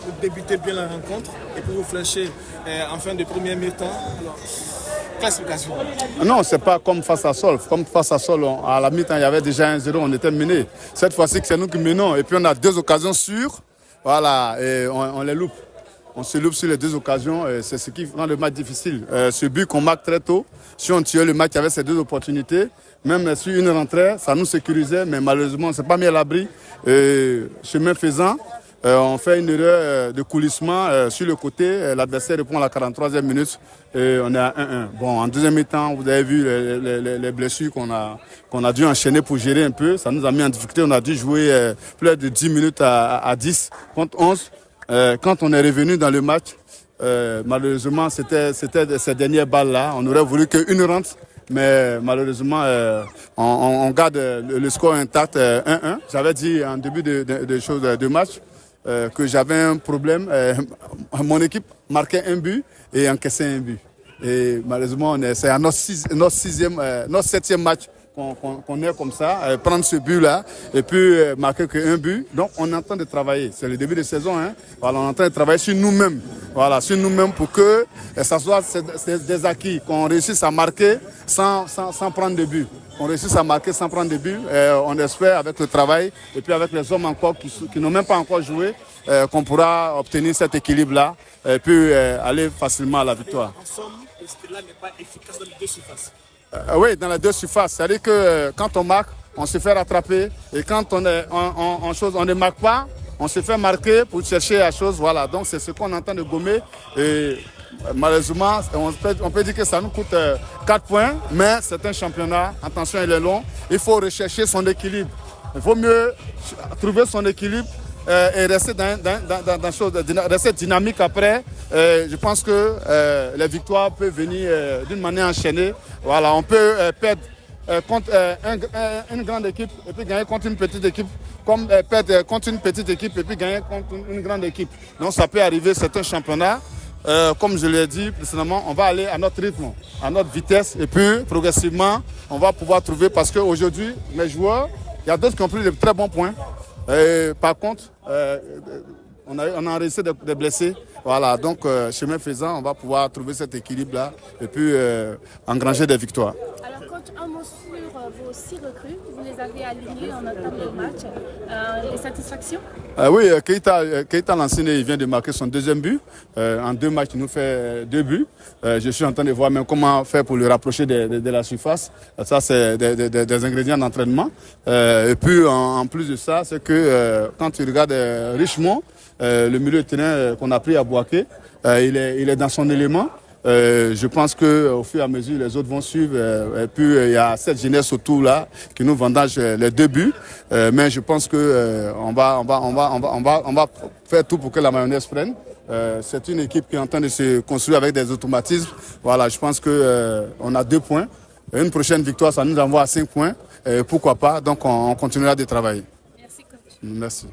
pour débuter bien la rencontre et pour vous flasher en fin de première mi-temps. Alors, classification. Non, c'est pas comme face à Sol. Comme face à Sol, à la mi-temps, il y avait déjà 1-0, on était mené. Cette fois-ci, c'est nous qui menons. Et puis, on a 2 occasions sûres. Voilà, et on les loupe. On se loupe sur les 2 occasions. C'est ce qui rend le match difficile. Ce but qu'on marque très tôt, si on tuait le match avec ces 2 opportunités, même sur une rentrée, ça nous sécurisait. Mais malheureusement, on ne s'est pas mis à l'abri. Chemin faisant, on fait une erreur de coulissement sur le côté. L'adversaire répond à la 43e minute et on est à 1-1. Bon, en deuxième mi-temps, vous avez vu les blessures qu'on a dû enchaîner pour gérer un peu. Ça nous a mis en difficulté. On a dû jouer plus de 10 minutes à 10 contre 11. Quand on est revenu dans le match, malheureusement, c'était ces dernières balles-là. On aurait voulu qu'une rentre. Mais malheureusement, on garde le score intact 1-1. J'avais dit en début de match que j'avais un problème. Mon équipe marquait un but et encaissait un but. Et malheureusement, c'est à notre 7e match qu'on est comme ça, prendre ce but-là et puis marquer qu'un but. Donc, on est en train de travailler. C'est le début de saison. Hein. Voilà, on est en train de travailler sur nous-mêmes. Voilà, sur nous-mêmes pour que ça soit des acquis, qu'on réussisse à marquer sans prendre de but. On réussisse à marquer sans prendre de but. On espère avec le travail et puis avec les hommes encore qui n'ont même pas encore joué, qu'on pourra obtenir cet équilibre-là et puis aller facilement à la victoire. En somme, ce là n'est pas efficace dans les 2 surfaces. Oui, dans les 2 surfaces. C'est-à-dire que quand on marque, on se fait rattraper. Et quand on ne marque pas, on se fait marquer pour chercher la chose. Voilà, donc c'est ce qu'on est en train de gommer. Et malheureusement, on peut dire que ça nous coûte 4 points, mais c'est un championnat. Attention, il est long. Il faut rechercher son équilibre. Il vaut mieux trouver son équilibre et rester rester dynamique après. Je pense que les victoires peuvent venir d'une manière enchaînée. Voilà, on peut perdre contre une grande équipe et puis gagner contre une petite équipe, comme perdre contre une petite équipe et puis gagner contre une grande équipe. Donc ça peut arriver, c'est un championnat. Comme je l'ai dit précédemment, on va aller à notre rythme, à notre vitesse et puis progressivement, on va pouvoir trouver parce qu'aujourd'hui, mes joueurs, il y a d'autres qui ont pris de très bons points. Par contre, on a réussi des blessés. Voilà, donc chemin faisant, on va pouvoir trouver cet équilibre-là et puis engranger des victoires. Alors, coach, un mot sur vos 6 recrues, vous les avez alignés en entame de match. Les satisfactions? Oui, Keita Lansine, il vient de marquer son 2e but. En 2 matchs, il nous fait 2 buts. Je suis en train de voir même comment faire pour le rapprocher de la surface. Ça, c'est des ingrédients d'entraînement. Et puis, en plus de ça, c'est que quand tu regardes Richemont, le milieu de terrain qu'on a pris à Boaké, il est dans son élément. Je pense qu'au fur et à mesure, les autres vont suivre. Et puis, il y a cette jeunesse autour là qui nous vendage les 2 buts. Mais je pense qu'on va faire tout pour que la mayonnaise prenne. C'est une équipe qui est en train de se construire avec des automatismes. Voilà, je pense qu'on a 2 points. Une prochaine victoire, ça nous envoie à 5 points. Pourquoi pas? Donc, on continuera de travailler. Merci, coach. Merci.